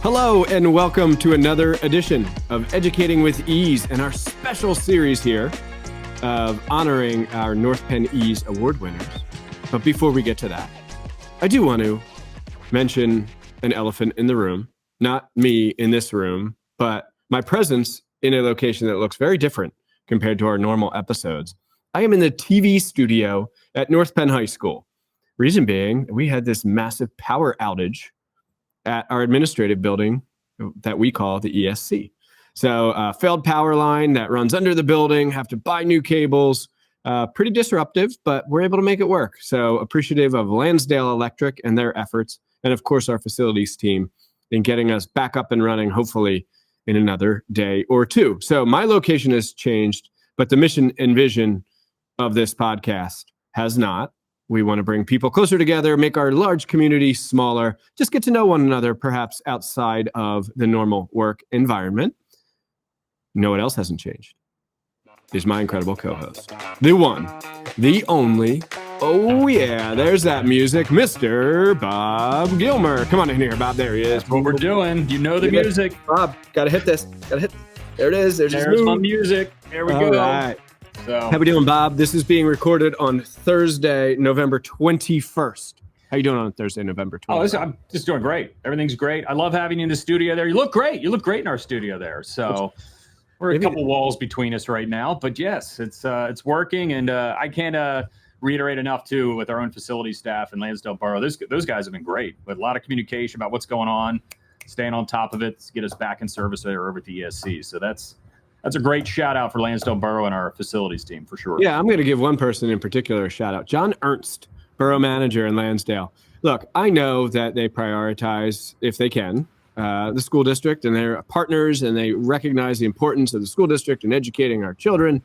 Hello and welcome to another edition of Educating with Ease and our special series here of honoring our North Penn Ease Award winners. But before we get to that, I do want to mention an elephant in the room, not me in this room, but my presence in a location that looks very different compared to our normal episodes. I am in the TV studio at North Penn High School. Reason being, we had this massive power outage at our administrative building that we call the ESC. So failed power line that runs under the building, have to buy new cables, pretty disruptive, but we're able to make it work. So appreciative of Lansdale Electric and their efforts, and of course our facilities team in getting us back up and running, hopefully in another day or two. So my location has changed, but the mission and vision of this podcast has not. We want to bring people closer together, make our large community smaller, just get to know one another, perhaps outside of the normal work environment. You know what else hasn't changed? Is my incredible co-host. The one, the only, oh yeah, there's that music, Mr. Bob Gilmer. Come on in here, Bob. There he is. That's what we're doing. You know the music. Bob, gotta hit this. There it is. There's my music. There we go. All right. So, how we doing, Bob? This is being recorded on Thursday, November 21st. How you doing on Thursday, November 21st? I'm just doing great. Everything's great. I love having you in the studio there. You look great. You look great in our studio there. So we're a couple walls between us right now, but yes, it's working. And I can't reiterate enough too with our own facility staff and Lansdale Borough. Those guys have been great with a lot of communication about what's going on, staying on top of it to get us back in service there over at the ESC. So that's a great shout out for Lansdale Borough and our facilities team for sure. Yeah, I'm going to give one person in particular a shout out. John Ernst, borough manager in Lansdale. Look, I know that they prioritize, if they can, the school district and their partners, and they recognize the importance of the school district and educating our children.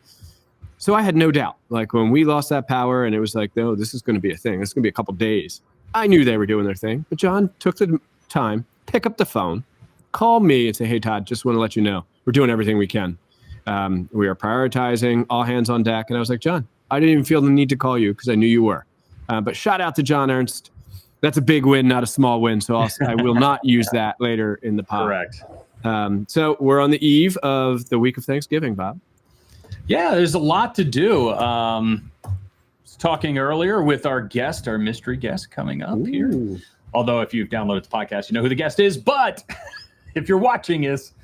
So I had no doubt, like when we lost that power and it was like, no, this is going to be a thing. This is going to be a couple days. I knew they were doing their thing, but John took the time, pick up the phone, call me and say, hey, Todd, just want to let you know, we're doing everything we can. We are prioritizing, all hands on deck. And I was like, John, I didn't even feel the need to call you because I knew you were. But shout out to John Ernst. That's a big win, not a small win. So I will not use that later in the pod. Correct. So we're on the eve of the week of Thanksgiving, Bob. Yeah, there's a lot to do. I was talking earlier with our mystery guest coming up here. Although if you've downloaded the podcast, you know who the guest is. But if you're watching us,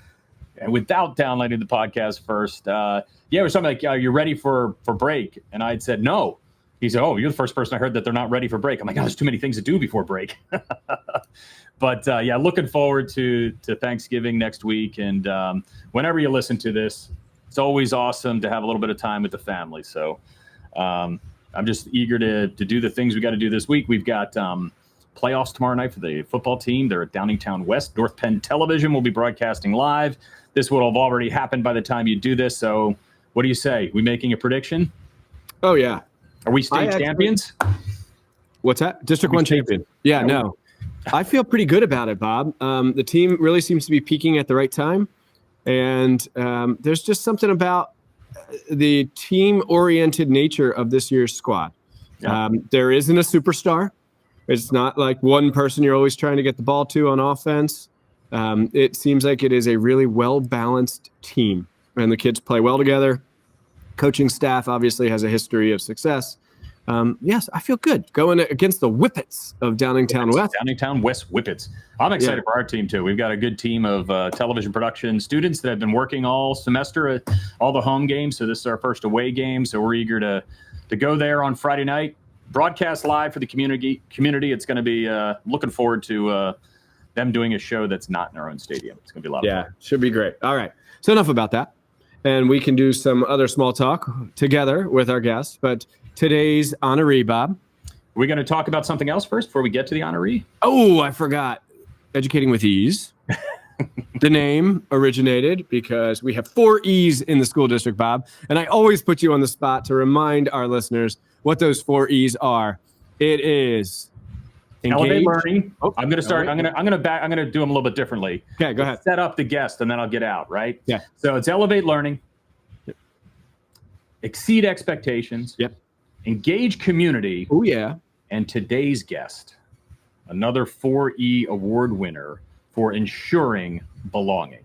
and without downloading the podcast first, it was something like, you're ready for break. And I'd said, no. He said, oh, you're the first person I heard that they're not ready for break. I'm like, oh, there's too many things to do before break. But looking forward to Thanksgiving next week. And whenever you listen to this, it's always awesome to have a little bit of time with the family. So I'm just eager to do the things we got to do this week. We've got playoffs tomorrow night for the football team. They're at Downingtown West. North Penn Television will be broadcasting live. This will have already happened by the time you do this. So what do you say? We making a prediction? Oh, yeah. Are we state champions? What's that? District 1 champion. Yeah, no. I feel pretty good about it, Bob. The team really seems to be peaking at the right time. And there's just something about the team-oriented nature of this year's squad. Yeah. There isn't a superstar. It's not like one person you're always trying to get the ball to on offense. It seems like it is a really well-balanced team, and the kids play well together. Coaching staff obviously has a history of success. Yes, I feel good going against the Whippets of Downingtown West. Downingtown West Whippets. I'm excited for our team, too. We've got a good team of television production students that have been working all semester at all the home games, so this is our first away game, so we're eager to go there on Friday night, broadcast live for the community. It's going to be looking forward to them doing a show that's not in our own stadium. It's going to be a lot of fun. Yeah, should be great. All right. So enough about that. And we can do some other small talk together with our guests. But today's honoree, Bob. We're going to talk about something else first before we get to the honoree. Oh, I forgot. Educating with Ease. The name originated because we have 4 E's in the school district, Bob. And I always put you on the spot to remind our listeners what those 4 E's are. It is elevate learning. I'm going to start. I'm going to do them a little bit differently. Okay, go ahead. Set up the guest, and then I'll get out. Right. Yeah. So it's elevate learning, exceed expectations. Yep. Engage community. Oh yeah. And today's guest, another 4E award winner for ensuring belonging.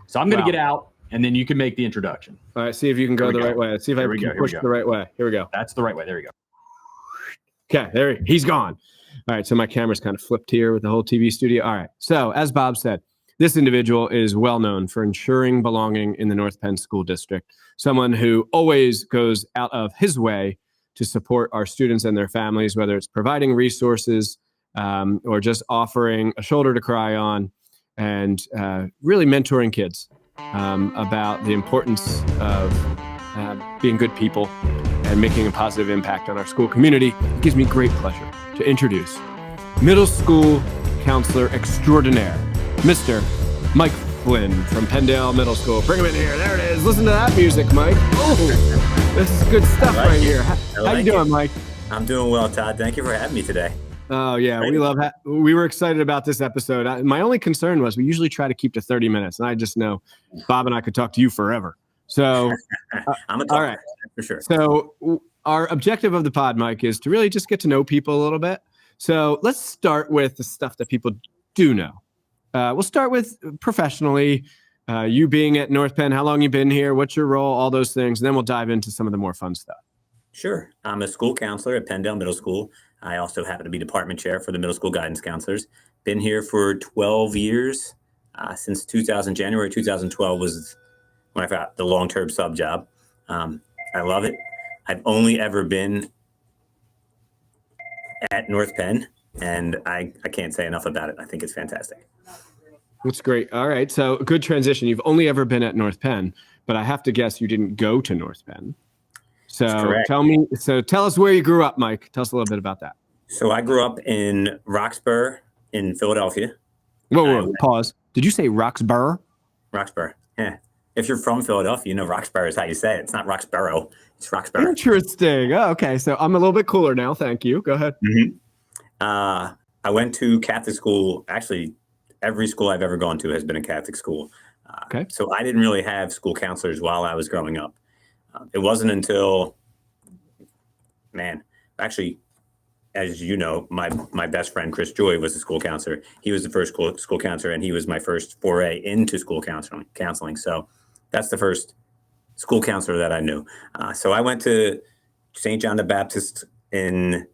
So I'm going to get out, and then you can make the introduction. All right, see if you can go the right way. See if I can push the right way. Here we go. That's the right way. There we go. Okay, he's gone. All right, so my camera's kind of flipped here with the whole TV studio. All right, so as Bob said, this individual is well known for ensuring belonging in the North Penn School District, someone who always goes out of his way to support our students and their families, whether it's providing resources or just offering a shoulder to cry on, and really mentoring kids about the importance of being good people and making a positive impact on our school community. It gives me great pleasure to introduce middle school counselor extraordinaire, Mr. Mike Flynn from Penndale Middle School. Bring him in here. There it is. Listen to that music, Mike. Oh, this is good stuff right here. How you doing, Mike? I'm doing well, Todd. Thank you for having me today. Oh, yeah. We were excited about this episode. My only concern was we usually try to keep to 30 minutes, and I just know Bob and I could talk to you forever. So, I'm a talker, all right, for sure. So our objective of the pod, Mike, is to really just get to know people a little bit. So let's start with the stuff that people do know. We'll start with professionally, you being at North Penn, how long you been here, what's your role, all those things, and then we'll dive into some of the more fun stuff. Sure. I'm a school counselor at Penndale Middle School. I also happen to be department chair for the middle school guidance counselors. Been here for 12 years, since January 2012 was when I got the long-term sub job. I love it. I've only ever been at North Penn, and I can't say enough about it. I think it's fantastic. That's great. All right. So good transition. You've only ever been at North Penn, but I have to guess you didn't go to North Penn. So tell us where you grew up, Mike. Tell us a little bit about that. So I grew up in Roxborough in Philadelphia. Whoa, pause. Did you say Roxborough? Roxborough. Yeah. If you're from Philadelphia, you know Roxborough is how you say it. It's not Roxborough. It's Roxborough. Interesting. Oh, okay. So I'm a little bit cooler now. Thank you. Go ahead. Mm-hmm. I went to Catholic school. Actually, every school I've ever gone to has been a Catholic school. Okay. So I didn't really have school counselors while I was growing up. It wasn't until, actually, as you know, my best friend, Chris Joy, was a school counselor. He was the first school counselor, and he was my first foray into school counseling. So that's the first school counselor that I knew. So I went to St. John the Baptist in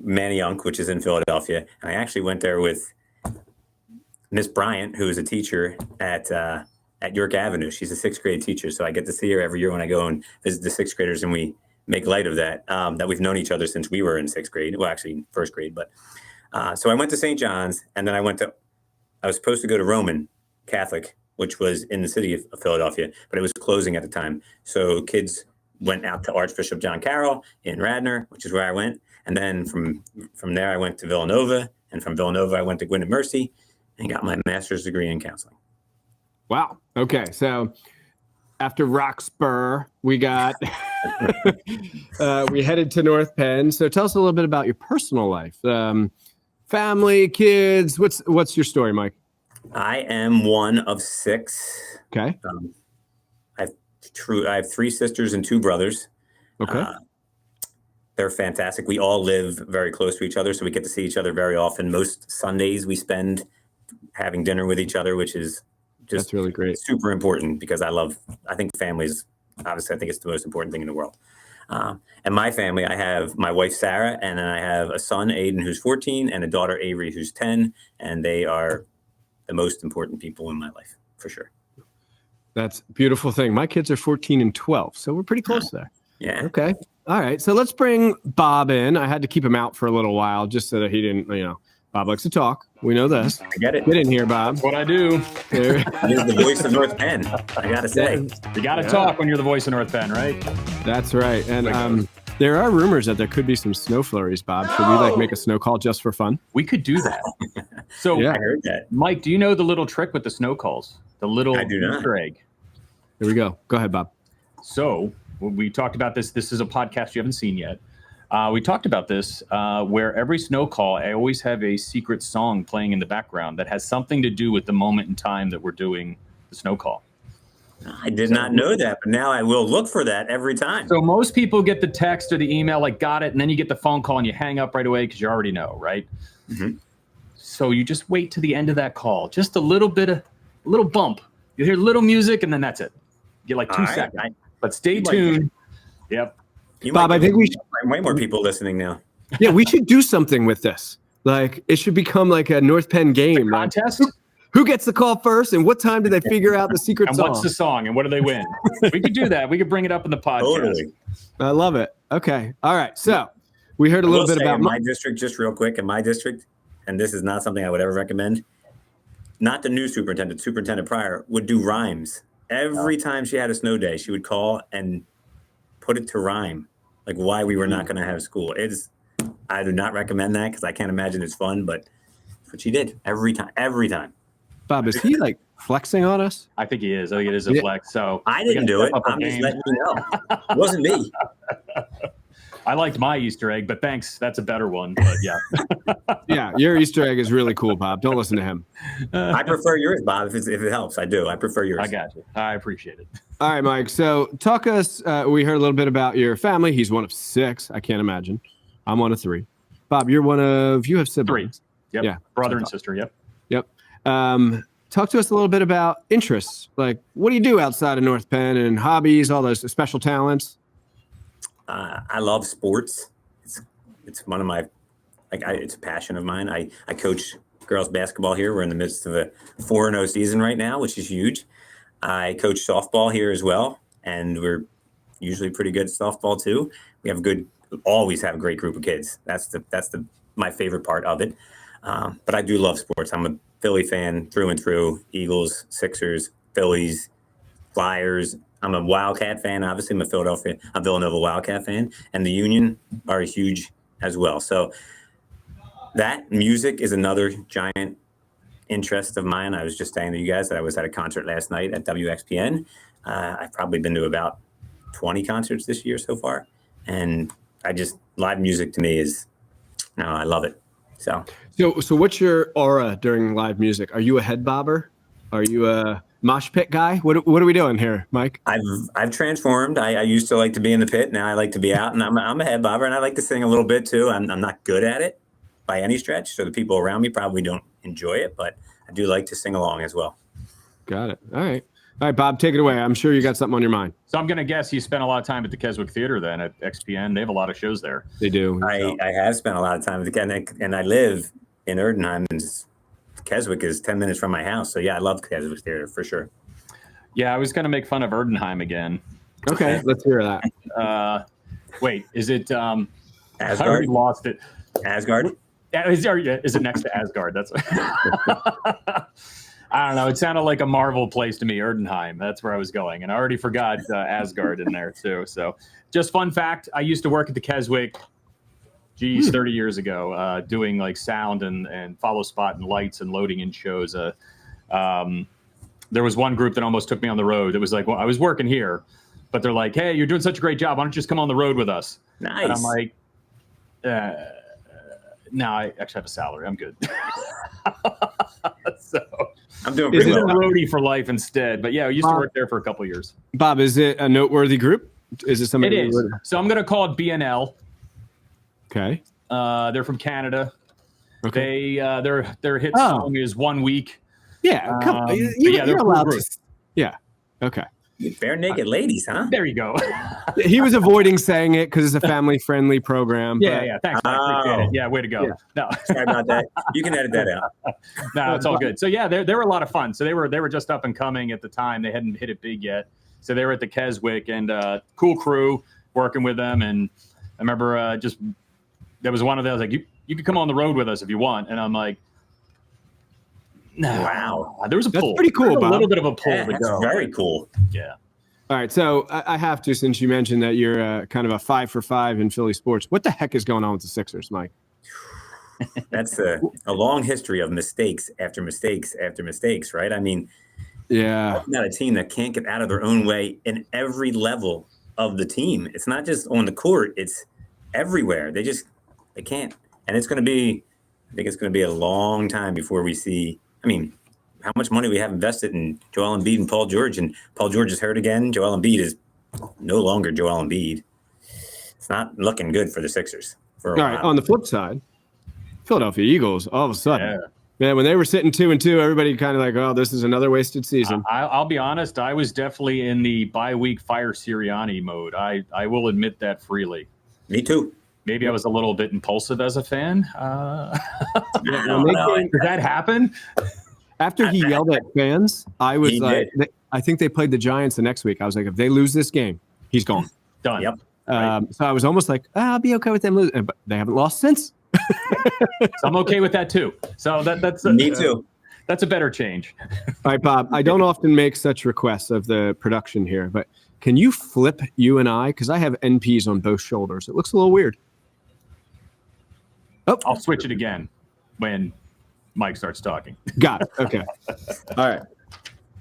Manayunk, which is in Philadelphia. And I actually went there with Miss Bryant, who is a teacher at York Avenue. She's a sixth grade teacher. So I get to see her every year when I go and visit the sixth graders, and we make light of that, that we've known each other since we were in sixth grade. Well, actually first grade, but so I went to St. John's, and then I was supposed to go to Roman Catholic, which was in the city of Philadelphia, but it was closing at the time. So kids went out to Archbishop John Carroll in Radnor, which is where I went. And then from there, I went to Villanova, and from Villanova, I went to Gwynedd Mercy and got my master's degree in counseling. Wow. Okay. So after Roxborough, we got we headed to North Penn. So tell us a little bit about your personal life, family, kids. What's your story, Mike? I am one of six. Okay. I have three sisters and two brothers. Okay. They're fantastic. We all live very close to each other, so we get to see each other very often. Most Sundays we spend having dinner with each other, which is just that's really great. Super important because I think families, obviously, I think it's the most important thing in the world. And my family, I have my wife, Sarah, and then I have a son, Aiden, who's 14, and a daughter, Avery, who's 10. And they are the most important people in my life, for sure. That's a beautiful thing. My kids are 14 and 12, so we're pretty close there. Yeah. Okay. All right. So let's bring Bob in. I had to keep him out for a little while just so that he didn't, Bob likes to talk. We know this. I get it. Get in here, Bob. That's what I do. You're the voice of North Penn, I got to say. You got to talk when you're the voice of North Penn, right? That's right. And there are rumors that there could be some snow flurries, Bob. Should we make a snow call just for fun? We could do that. So, I heard that. Mike, do you know the little trick with the snow calls? The little Easter egg. Here we go. Go ahead, Bob. So we talked about this. This is a podcast you haven't seen yet. We talked about this where every snow call, I always have a secret song playing in the background that has something to do with the moment in time that we're doing the snow call. I did not know that, but now I will look for that every time. So most people get the text or the email, like, got it, and then you get the phone call and you hang up right away because you already know, right? Mm-hmm. So you just wait to the end of that call. Just a little bump. You hear little music, and then that's it. You get like 2 seconds. But stay tuned. Yep. Bob, I think we should. Way more people listening now. Yeah, we should do something with this. Like, it should become like a North Penn game. Contest? Who gets the call first, and what time do they figure out the secret and song? What's the song, and what do they win? We could do that. We could bring it up in the podcast. Totally. I love it. Okay. All right. So we heard a little bit about my district, just real quick, in my district, and this is not something I would ever recommend. Not the new superintendent prior would do rhymes. Every time she had a snow day, she would call and put it to rhyme, like why we were not going to have school. I do not recommend that because I can't imagine it's fun, but that's what she did every time. Bob, is he like flexing on us? I think he is. I think it is a flex. So I didn't do it. I'm just letting you know. It wasn't me. I liked my Easter egg, but thanks. That's a better one. But yeah. Yeah, your Easter egg is really cool, Bob. Don't listen to him. I prefer yours, Bob, if it helps. I do. I prefer yours. I got you. I appreciate it. All right, Mike. So talk us. We heard a little bit about your family. He's one of 6. I can't imagine. I'm one of 3. Bob, you have siblings. 3. Yep. Yeah. Brother and sister. Yep. Yep. Talk to us a little bit about interests. Like, what do you do outside of North Penn and hobbies, all those special talents? I love sports. It's one of my, it's a passion of mine. I coach girls basketball here. We're in the midst of a 4-0 season right now, which is huge. I coach softball here as well, and we're usually pretty good at softball too. We have always have a great group of kids. That's my favorite part of it. But I do love sports. I'm a Philly fan through and through. Eagles, Sixers, Phillies, Flyers. I'm a Wildcat fan. Obviously, I'm a Villanova Wildcat fan, and the Union are huge as well. So that music is another giant interest of mine. I was just saying to you guys that I was at a concert last night at WXPN. I've probably been to about 20 concerts this year so far, and live music to me is, I love it. So what's your aura during live music? Are you a head bobber? Are you a mosh pit guy? What are we doing here, Mike? I've transformed. I used to like to be in the pit. Now I like to be out, and I'm a head bobber, and I like to sing a little bit too. I'm not good at it by any stretch, so the people around me probably don't enjoy it, but I do like to sing along as well. Got it. All right, Bob, take it away. I'm sure you got something on your mind. So I'm going to guess you spent a lot of time at the Keswick Theater then at XPN. They have a lot of shows there. They do. I have spent a lot of time at the, and I live in Erdenheim, and Keswick is 10 minutes from my house. So yeah, I love Keswick Theater for sure. Yeah, I was going to make fun of Erdenheim again. Okay, let's hear that. Wait, is it Asgard? I already lost it. Asgard? Is it next to Asgard? That's I don't know. It sounded like a Marvel place to me, Erdenheim. That's where I was going. And I already forgot Asgard in there too. So just fun fact, I used to work at the Keswick, 30 years ago, doing like sound and follow spot and lights and loading in shows. There was one group that almost took me on the road. It was like, well, I was working here, but they're like, hey, you're doing such a great job. Why don't you just come on the road with us? Nice. And I'm like, no, I actually have a salary. I'm good. So I'm doing pretty well. A roadie for life instead. But yeah, I used to work there for a couple of years. Bob, is it a noteworthy group? Is it somebody? It is. So I'm going to call it BNL. Okay. They're from Canada. Okay. Their hit song is 1 Week. Yeah. You're allowed to. Yeah. Okay. Bare naked ladies, huh? There you go. He was avoiding saying it because it's a family-friendly program. Yeah. Thanks. I appreciate it. Yeah, way to go. Yeah. No, sorry about that. You can edit that out. No, it's all good. So yeah, they were a lot of fun. So they were just up and coming at the time. They hadn't hit it big yet. So they were at the Keswick, and cool crew working with them. And I remember there was one of them. I was like, you could come on the road with us if you want. And I'm like, no. Wow. There was a pull. That's pretty cool, Bob. A little bit of a pull. Yeah, that's very cool. Yeah. All right, so I have to, since you mentioned that you're kind of a 5 for 5 in Philly sports. What the heck is going on with the Sixers, Mike? That's a long history of mistakes after mistakes after mistakes, right? I mean, yeah, not a team that can't get out of their own way in every level of the team. It's not just on the court; it's everywhere. They can't, and I think it's going to be a long time before we see. I mean, how much money we have invested in Joel Embiid and Paul George, and Paul George is hurt again. Joel Embiid is no longer Joel Embiid. It's not looking good for the Sixers for a while. All right, on the flip side, Philadelphia Eagles, all of a sudden. Man, when they were sitting 2-2, everybody kind of like, oh, this is another wasted season. I'll be honest. I was definitely in the bye-week fire Sirianni mode. I will admit that freely. Me too. Maybe I was a little bit impulsive as a fan. No. Did that happen? After he yelled at fans, I was like, I think they played the Giants the next week. I was like, if they lose this game, he's gone. Done. Yep. So I was almost like, I'll be okay with them losing. But they haven't lost since. So I'm okay with that too. So that's Me too. That's a better change. All right, Bob. I don't often make such requests of the production here, but can you flip you and I? Because I have NPs on both shoulders. It looks a little weird. Oh, I'll switch it again when Mike starts talking. Got it. Okay. All right.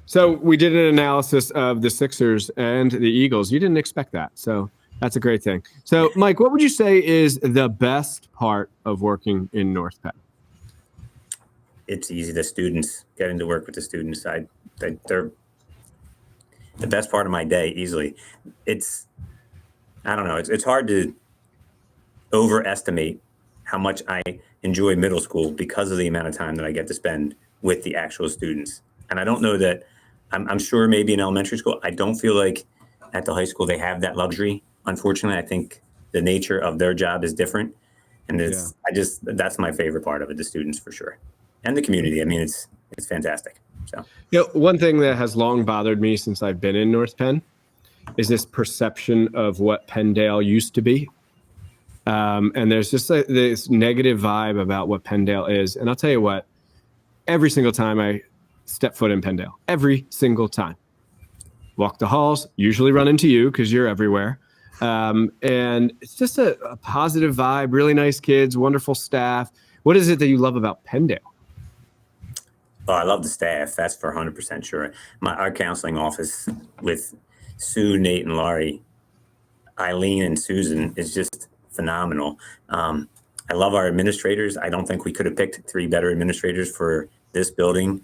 So we did an analysis of the Sixers and the Eagles. You didn't expect that. So that's a great thing. So, Mike, what would you say is the best part of working in North Penn? It's easy. The students, getting to work with the students, they're the best part of my day easily. I don't know. It's hard to overestimate how much I enjoy middle school because of the amount of time that I get to spend with the actual students. And I don't know that I'm sure maybe in elementary school, I don't feel like at the high school they have that luxury. Unfortunately, I think the nature of their job is different. And that's my favorite part of it, the students for sure. And the community. I mean, it's fantastic. So, one thing that has long bothered me since I've been in North Penn is this perception of what Penndale used to be. And there's just this negative vibe about what Penndale is. And I'll tell you what, every single time I step foot in Penndale, every single time, walk the halls, usually run into you because you're everywhere. And it's just a positive vibe, really nice kids, wonderful staff. What is it that you love about Penndale? Oh, I love the staff. That's for 100% sure. Our counseling office with Sue, Nate, and Laurie, Eileen, and Susan is just phenomenal. I love our administrators. I don't think we could have picked 3 better administrators for this building.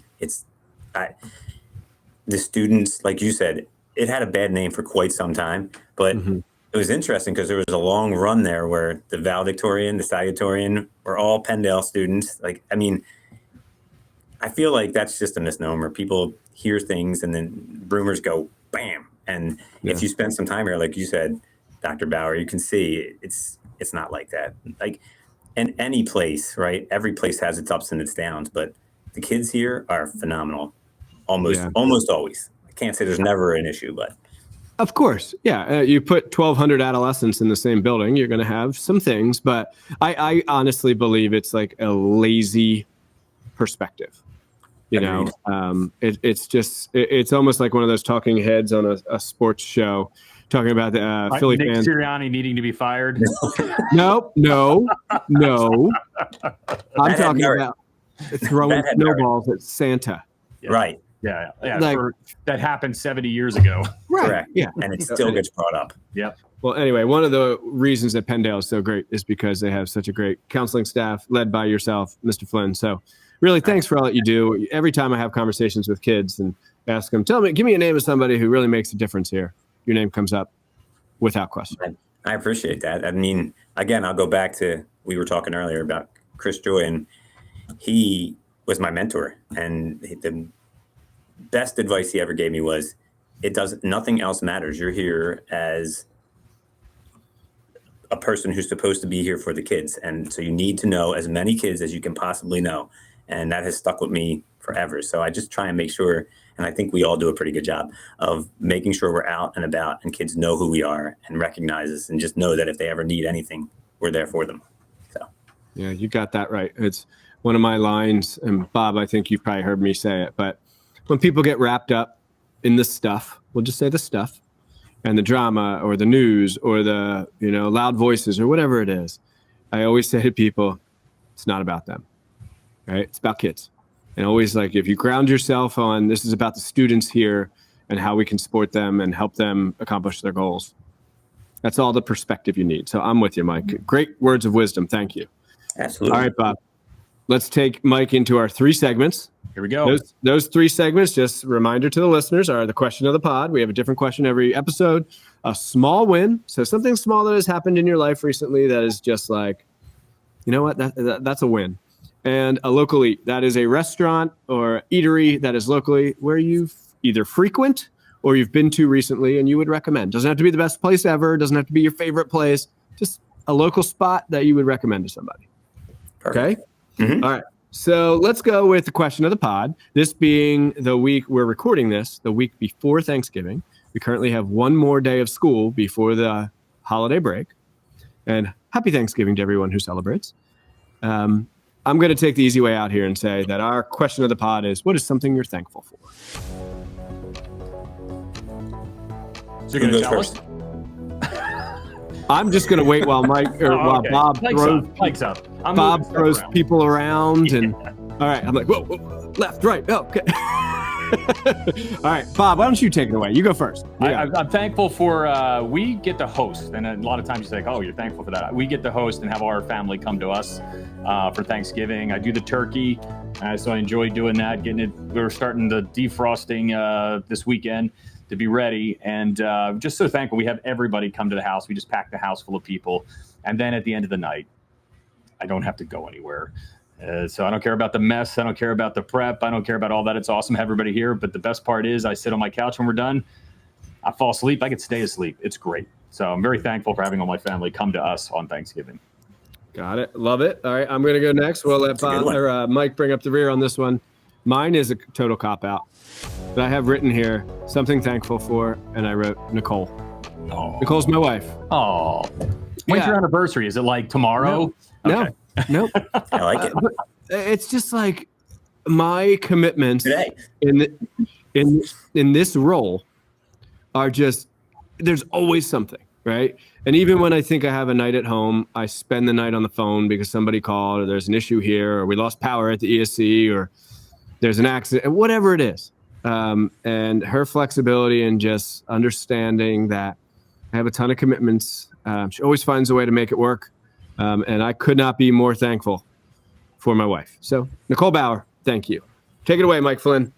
The students, like you said, it had a bad name for quite some time, but it was interesting because there was a long run there where the valedictorian, the salutatorian were all Penndale students. I feel like that's just a misnomer. People hear things and then rumors go bam. And if you spend some time here, like you said, Dr. Bauer, you can see it's not like that. Like in any place, right? Every place has its ups and its downs, but the kids here are phenomenal. Almost always. I can't say there's never an issue, but of course. Yeah. You put 1,200 adolescents in the same building, you're going to have some things, but I honestly believe it's like a lazy perspective. You know, it's almost like one of those talking heads on a sports show talking about the Philly Nick fans. Sirianni needing to be fired. No. I'm talking about throwing snowballs at Santa. Yeah. Right. Yeah. Like, that happened 70 years ago. Right. Correct. Yeah. And it still gets brought up. Yep. Well, anyway, one of the reasons that Penndale is so great is because they have such a great counseling staff led by yourself, Mr. Flynn. So really, thanks for all that you do. Every time I have conversations with kids and ask them, give me a name of somebody who really makes a difference here, your name comes up without question. I appreciate that. I mean, again, I'll go back to, we were talking earlier about Chris Joy, and he was my mentor. And the best advice he ever gave me was, nothing else matters. You're here as a person who's supposed to be here for the kids. And so you need to know as many kids as you can possibly know. And that has stuck with me forever. So I just try and make sure, and I think we all do a pretty good job of making sure we're out and about and kids know who we are and recognize us and just know that if they ever need anything, we're there for them. So, yeah, you got that right. It's one of my lines, and Bob, I think you've probably heard me say it, but when people get wrapped up in the stuff, we'll just say the stuff, and the drama or the news or the, loud voices or whatever it is, I always say to people, it's not about them, right? It's about kids. And always, like, if you ground yourself on this is about the students here and how we can support them and help them accomplish their goals, that's all the perspective you need. So I'm with you, Mike. Great words of wisdom. Thank you. Absolutely. All right, Bob. Let's take Mike into our 3 segments. Here we go. Those 3 segments, just a reminder to the listeners, are the question of the pod. We have a different question every episode. A small win. So something small that has happened in your life recently that is just like, you know what? That's a win. And a local eat. That is a restaurant or eatery that is locally where you either frequent or you've been to recently and you would recommend. Doesn't have to be the best place ever. Doesn't have to be your favorite place. Just a local spot that you would recommend to somebody. Perfect. Okay? Mm-hmm. All right. So let's go with the question of the pod. This being the week we're recording this, the week before Thanksgiving. We currently have one more day of school before the holiday break. And happy Thanksgiving to everyone who celebrates. I'm going to take the easy way out here and say that our question of the pod is, what is something you're thankful for? So you're going to tell us? I'm just going to wait while while Bob throws people around. And all right, I'm like, whoa, left, right. Oh, okay. All right, Bob, why don't you take it away? You go first. I'm thankful for we get to host, and a lot of times you say, "Oh, you're thankful for that." We get to host and have our family come to us for Thanksgiving. I do the turkey, so I enjoy doing that. We're starting the defrosting this weekend to be ready, and just so thankful we have everybody come to the house. We just pack the house full of people, and then at the end of the night, I don't have to go anywhere. So I don't care about the mess. I don't care about the prep. I don't care about all that. It's awesome to have everybody here. But the best part is I sit on my couch when we're done. I fall asleep. I could stay asleep. It's great. So I'm very thankful for having all my family come to us on Thanksgiving. Got it. Love it. All right. I'm going to go next. We'll let Bob or Mike bring up the rear on this one. Mine is a total cop-out. But I have written here something thankful for, and I wrote Nicole. Oh. Nicole's my wife. Oh. When's your anniversary? Is it like tomorrow? No. Okay. Nope. I like it. It's just like my commitments Today. in this role are just, there's always something, right? And even when I think I have a night at home, I spend the night on the phone because somebody called or there's an issue here or we lost power at the ESC or there's an accident, whatever it is. And her flexibility and just understanding that I have a ton of commitments. She always finds a way to make it work. And I could not be more thankful for my wife. So, Nicole Bauer, thank you. Take it away, Mike Flynn.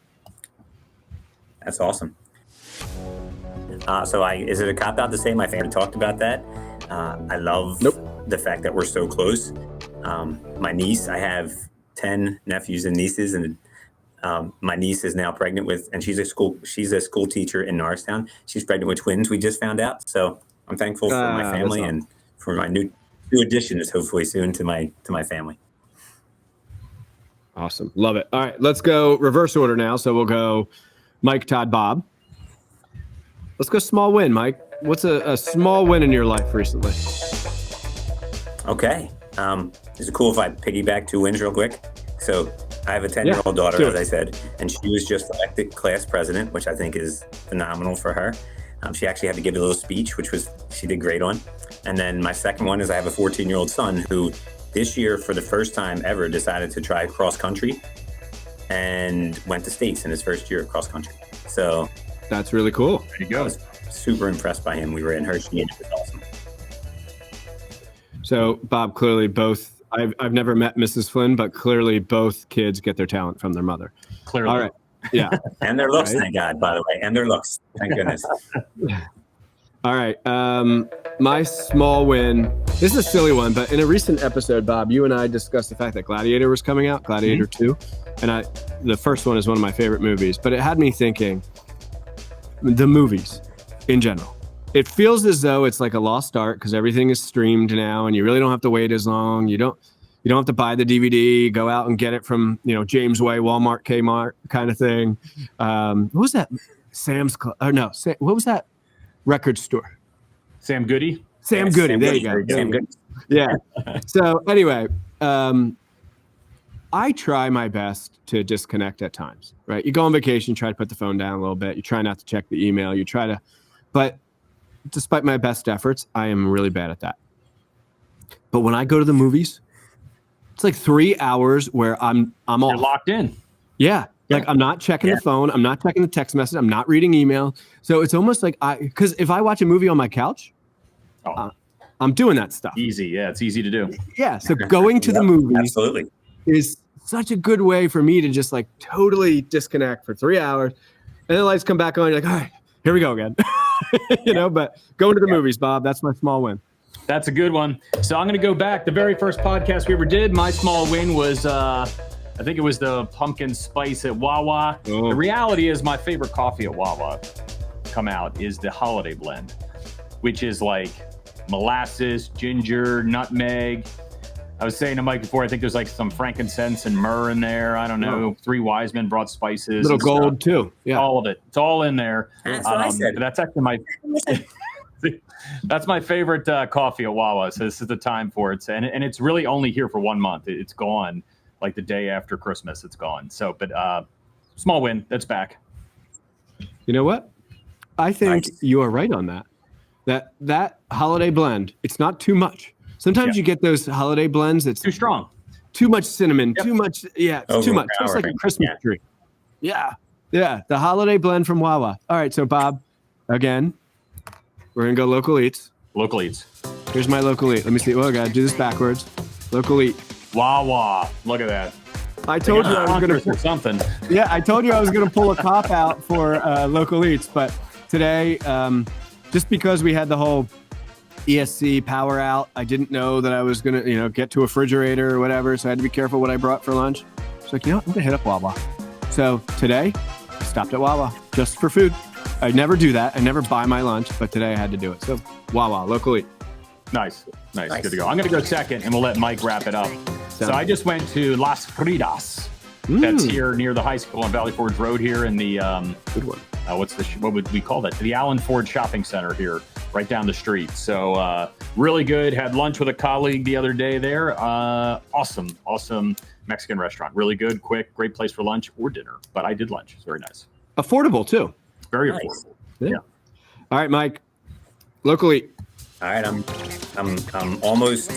That's awesome. Is it a cop-out to say my family talked about that? I love the fact that we're so close. My niece, I have 10 nephews and nieces, and my niece is now pregnant and she's a school teacher in Norristown. She's pregnant with twins, we just found out. So I'm thankful for my family and for my new addition is hopefully soon to my family. Awesome. Love it. All right, let's go reverse order now. So we'll go Mike, Todd, Bob. Let's go small win, Mike. What's a small win in your life recently? Okay. Is it cool if I piggyback 2 wins real quick? So I have a 10-year-old daughter, as I said, and she was just elected class president, which I think is phenomenal for her. She actually had to give a little speech, she did great on. And then my second one is I have a 14-year-old son who this year, for the first time ever, decided to try cross country and went to states in his first year of cross country. So that's really cool. There you go. I was super impressed by him. We were in Hershey and it was awesome. So Bob, clearly both, I've never met Mrs. Flynn, but clearly both kids get their talent from their mother. Clearly. All right. Yeah. And their looks, right? Thank God, by the way. And their looks. Thank goodness. All right. My small win, this is a silly one, but in a recent episode, Bob, you and I discussed the fact that Gladiator was coming out, Gladiator 2. And the first one is one of my favorite movies, but it had me thinking the movies in general. It feels as though it's like a lost art because everything is streamed now and you really don't have to wait as long. You don't have to buy the DVD, go out and get it from, James Way, Walmart, Kmart kind of thing. What was that? Sam's Club. Or no, what was that record store? Sam Goody. Sam Goody. There you go. Sam Goody. Yeah. So anyway, I try my best to disconnect at times, right? You go on vacation, try to put the phone down a little bit. You try not to check the email. But despite my best efforts, I am really bad at that. But when I go to the movies, it's like 3 hours where I'm all locked in. Yeah. Like I'm not checking the phone. I'm not checking the text message. I'm not reading email. So it's almost like because if I watch a movie on my couch, I'm doing that stuff. Easy. Yeah. It's easy to do. Yeah. So going to the movies absolutely is such a good way for me to just like totally disconnect for 3 hours. And the lights come back on. You're like, all right, here we go again. But going to the movies, Bob, that's my small win. That's a good one. So I'm going to go back. The very first podcast we ever did, my small win was, I think it was the pumpkin spice at Wawa. Oh. The reality is my favorite coffee at Wawa come out is the holiday blend, which is like molasses, ginger, nutmeg. I was saying to Mike before, I think there's like some frankincense and myrrh in there. I don't know. 3 wise men brought spices. Little gold too. Yeah. All of it. It's all in there. That's what I said. That's actually that's my favorite coffee at Wawa. So this is the time for it. And it's really only here for 1 month. It's gone like the day after Christmas. It's gone. So, but small win. That's back. You know what? I think you are right on that. That holiday blend, it's not too much. Sometimes you get those holiday blends. It's too strong. Too much cinnamon. Too much. Yeah, it's too much. Tastes like a Christmas tree. Yeah. Yeah. The holiday blend from Wawa. All right. So, Bob, again, we're going to go local eats. Local eats. Here's my local eat. Let me see. Oh, I got to do this backwards. Local eat. Wawa. Look at that. I told you I was going to or something. Yeah, I told you I was going to pull a cop out for local eats, but today, just because we had the whole ESC power out, I didn't know that I was going to, get to a refrigerator or whatever, so I had to be careful what I brought for lunch. So like, I'm going to hit up Wawa. So today, I stopped at Wawa just for food. I never do that. I never buy my lunch, but today I had to do it. So Wawa, local eat. Nice. Good to go. I'm going to go second, and we'll let Mike wrap it up. So I just went to Las Fridas. That's here near the high school on Valley Forge Road here in the good one. What would we call that? The Allen Ford Shopping Center here, right down the street. So really good. Had lunch with a colleague the other day there. Awesome Mexican restaurant. Really good, quick, great place for lunch or dinner. But I did lunch. It's very nice. Affordable too. Very affordable. Yeah. All right, Mike. Local eat. All right, I'm almost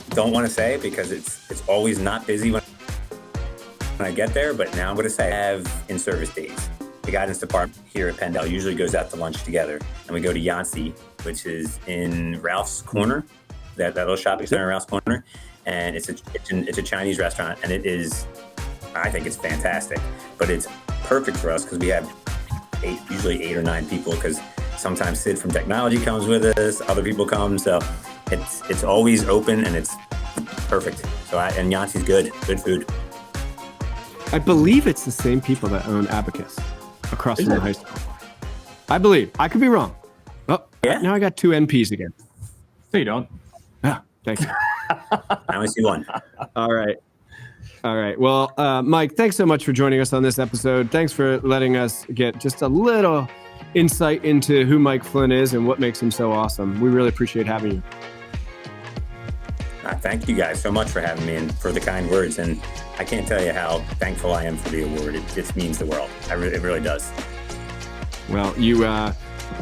don't want to say it because it's always not busy when I get there, but now I'm going to say I have in-service days. The guidance department here at Penndale usually goes out to lunch together, and we go to Yancy, which is in Ralph's Corner, that little shopping center in Ralph's Corner, and it's a Chinese restaurant, and I think it's fantastic, but it's perfect for us because we have usually 8 or 9 people, because sometimes Sid from technology comes with us, other people come, so it's always open and it's perfect. So and Yancy's good food. I believe it's the same people that own Abacus across from the high school. I believe. I could be wrong. Oh, yeah. Now I got 2 NPs again. No, you don't. Ah, thank you. I only see 1. All right. Well, Mike, thanks so much for joining us on this episode. Thanks for letting us get just a little insight into who Mike Flynn is and what makes him so awesome. We really appreciate having you. Thank you guys so much for having me and for the kind words. And I can't tell you how thankful I am for the award. It just means the world. It really does. Well, you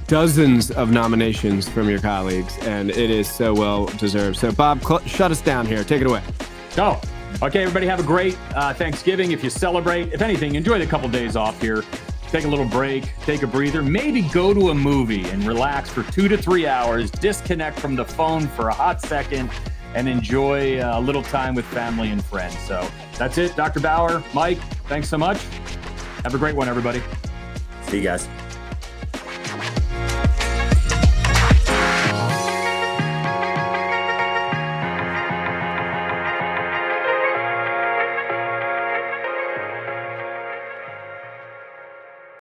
dozens of nominations from your colleagues, and it is so well deserved. So, Bob, shut us down here. Take it away. Oh, okay, everybody have a great Thanksgiving. If you celebrate, if anything, enjoy the couple days off here. Take a little break, take a breather, maybe go to a movie and relax for 2 to 3 hours, disconnect from the phone for a hot second, and enjoy a little time with family and friends. So that's it. Dr. Bauer, Mike, thanks so much. Have a great one, everybody. See you guys.